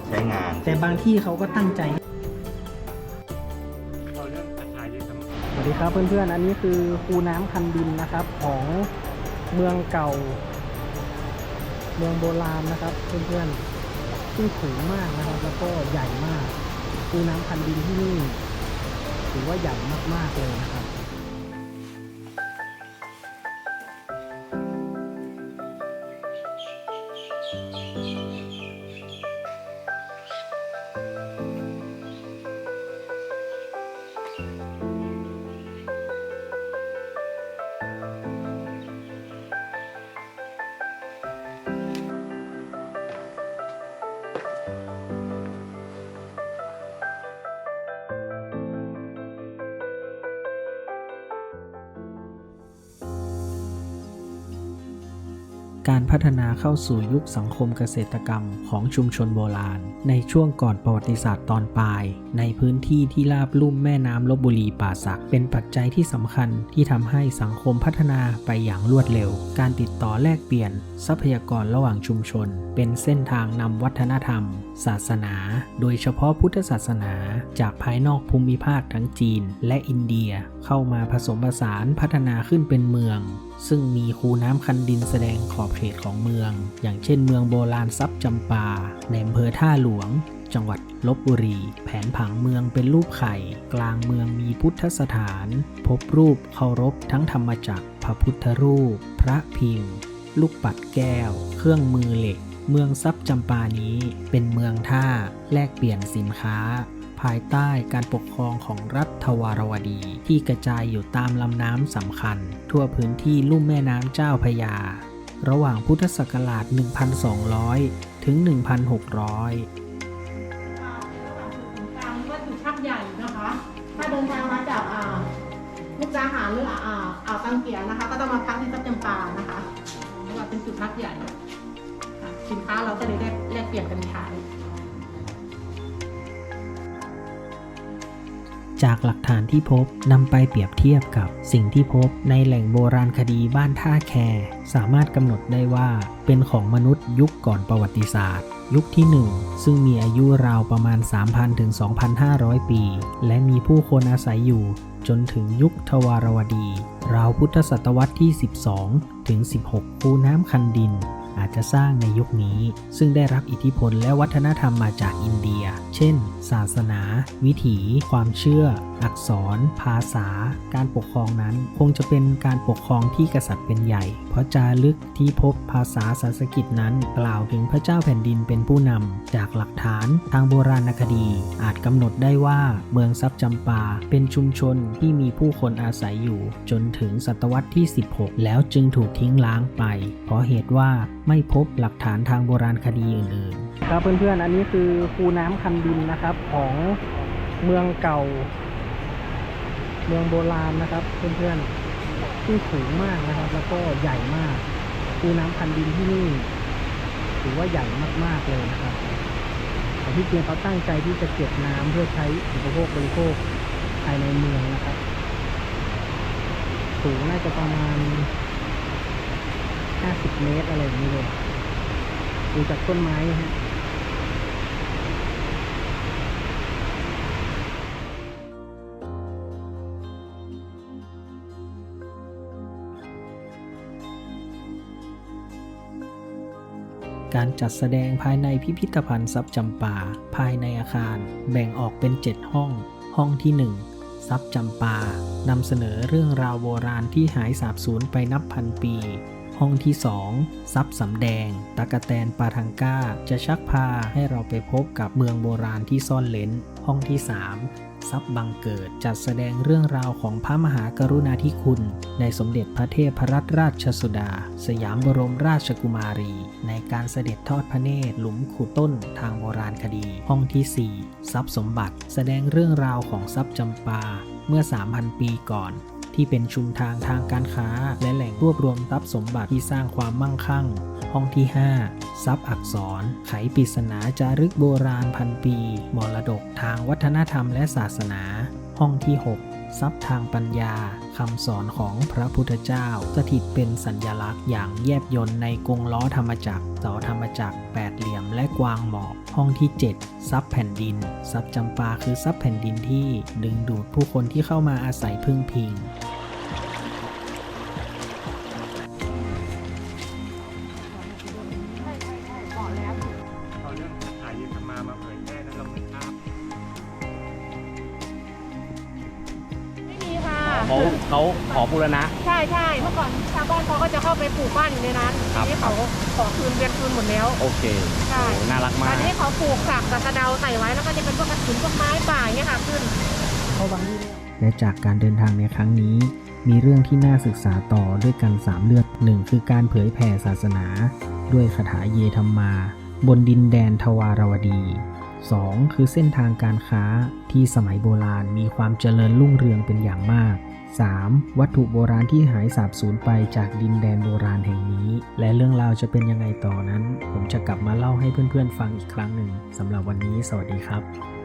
ใช้งานแต่บางที่เขาก็ตั้งใจเราเรื่องถ่ายที่ทสวัสดีครับเพื่อนๆอันนี้คือคูน้ำคันดินนะครับของเมืองเก่าเมืองโบราณนะครับเพื่อนๆซึ่งสูงมากนะครับแล้วก็ใหญ่มากคูน้ำคันดินที่นี่ถือว่าใหญ่มากๆเลยนะครับการพัฒนาเข้าสู่ยุคสังคมเกษตรกรรมของชุมชนโบราณในช่วงก่อนประวัติศาสตร์ตอนปลายในพื้นที่ที่ราบลุ่มแม่น้ำลพบุรีป่าสักเป็นปัจจัยที่สำคัญที่ทำให้สังคมพัฒนาไปอย่างรวดเร็วการติดต่อแลกเปลี่ยนทรัพยากรระหว่างชุมชนเป็นเส้นทางนำวัฒนธรรมศาสนาโดยเฉพาะพุทธศาสนาจากภายนอกภูมิภาคทั้งจีนและอินเดียเข้ามาผสมผสานพัฒนาขึ้นเป็นเมืองซึ่งมีคูน้ำคันดินแสดงขอบเขตของเมืองอย่างเช่นเมืองโบราณทรัพย์จำปาในอำเภอท่าหลวงจังหวัดลพบุรีแผนผังเมืองเป็นรูปไข่กลางเมืองมีพุทธสถานพบรูปเคารพทั้งธรรมจักรพระพุทธรูปพระพิมพ์ลูกปัดแก้วเครื่องมือเหล็กเมืองทรัพย์จำปานี้เป็นเมืองท่าแลกเปลี่ยนสินค้าภายใต้การปกครองของรัฐทวารวดีที่กระจายอยู่ตามลำน้ำสำคัญทั่วพื้นที่ลุ่มแม่น้ำเจ้าพระยาระหว่างพุทธศักราช 1,200 ถึง 1,600ชักใหญ่นะคะถ้าเดินทางมาจากมุกดาหารหรืออ่าวตังเกียนะคะก็ต้องมาพักที่ทรัพย์จำปานะคะเพราะว่าเป็นจุดพักใหญ่สินค้าเราก็เลยได้แลกเปลี่ยนกันขายจากหลักฐานที่พบนำไปเปรียบเทียบกับสิ่งที่พบในแหล่งโบราณคดีบ้านท่าแคสามารถกำหนดได้ว่าเป็นของมนุษย์ยุคก่อนประวัติศาสตร์ยุคที่1ซึ่งมีอายุราวประมาณ 3,000 ถึง 2,500 ปีและมีผู้คนอาศัยอยู่จนถึงยุคทวารวดีราวพุทธศตวรรษที่ 12 ถึง 16 คูน้ำคันดินอาจจะสร้างในยุคนี้ซึ่งได้รับอิทธิพลและวัฒนธรรมมาจากอินเดียเช่นศาสนาวิถีความเชื่ออักษรภาษาการปกครองนั้นคงจะเป็นการปกครองที่กษัตริย์เป็นใหญ่เพราะจารึกที่พบภาษาสันสกฤตนั้นกล่าวถึงพระเจ้าแผ่นดินเป็นผู้นำจากหลักฐานทางโบราณคดีอาจกำหนดได้ว่าเมืองทรัพย์จำปาเป็นชุมชนที่มีผู้คนอาศัยอยู่จนถึงศตวรรษที่ 16 แล้วจึงถูกทิ้งล้างไปเพราะเหตุว่าไม่พบหลักฐานทางโบราณคดีอื่นๆครับเพื่อนๆอันนี้คือคูน้ำคันดินนะครับของเมืองเก่าเมืองโบราณนะครับเพื่อนๆซึ่งสูงมากนะครับแล้วก็ใหญ่มากคูน้ำคันดินที่นี่ถือว่าใหญ่มากๆเลยนะครับแต่ที่จริงเขาตั้งใจที่จะเก็บน้ำเพื่อใช้อุปโภคบริโภคภายในเมืองนะครับสูงน่าจะประมาณ50 เมตรอะไรอย่างนี้เลยดูจากต้นไม้ฮะการจัดแสดงภายในพิพิธภัณฑ์ทรัพย์จำปาภายในอาคารแบ่งออกเป็น7ห้องห้องที่1ทรัพย์จำปานำเสนอเรื่องราวโบราณที่หายสาบสูญไปนับพันปีห้องที่2ทรัพย์สำแดงตะกะแตนปาทังก้าจะชักพาให้เราไปพบกับเมืองโบราณที่ซ่อนเร้นห้องที่3ทรัพย์บังเกิดจัดแสดงเรื่องราวของพระมหากรุณาธิคุณในสมเด็จพระเทพรัตนราชสุดาสยามบรมราชกุมารีในการเสด็จทอดพระเนตรหลุมขุดต้นทางโบราณคดีห้องที่4ทรัพย์สมบัติแสดงเรื่องราวของทรัพย์จำปาเมื่อ 3,000 ปีก่อนที่เป็นชุมทางทางการค้าและแหล่งรวบรวมทรัพย์สมบัติที่สร้างความมั่งคั่งห้องที่5ทรัพย์อักษรไขปริศนาจารึกโบราณพันปีมรดกทางวัฒนธรรมและศาสนาห้องที่6 ทรัพย์ทางปัญญาคำสอนของพระพุทธเจ้าสถิตเป็นสัญลักษณ์อย่างแยบยลในกรงล้อธรรมจักรเสาธรรมจักรแปดเหลี่ยมและกวางหมอบห้องที่ 7 ทรัพย์แผ่นดินทรัพย์จำปาคือทรัพย์แผ่นดินที่ดึงดูดผู้คนที่เข้ามาอาศัยพึ่งพิง เอาเรื่องคาถาเยธรรมาเผยแพร่แล้วเราไม่ทราบ ไม่มีค่ะ เขาขอบูรณะ ใช่เมื่อก่อนชาวบ้านเขาก็จะเข้าไปปลูกบ้านอยู่ในนั้น ครับ ทีนี้เขาขอคืนเวียนคืนหมดแล้ว โอเค ใช่ โอ้น่ารัก ต มา อก นนี้เขาปลูกผักกับกระเดาใส่ไว้แล้วก็จะเป็นพวกกระถินพวกไม้ป่าอย่างเงี้ยค่ะขึ้น และจากการเดินทางในครั้งนี้ มีเรื่องที่น่าศึกษาต่อด้วยกัน3เรื่อง1คือการเผยแผ่ศาสนา ด้วยคาถาเยธรรมา บนดินแดนทวารวดี 2. คือเส้นทางการค้าที่สมัยโบราณมีความเจริญรุ่งเรืองเป็นอย่างมาก 3. วัตถุโบราณที่หายสาบสูญไปจากดินแดนโบราณแห่งนี้ และเรื่องราวจะเป็นยังไงต่อนั้น ผมจะกลับมาเล่าให้เพื่อนๆฟังอีกครั้งหนึ่งสำหรับวันนี้สวัสดีครับ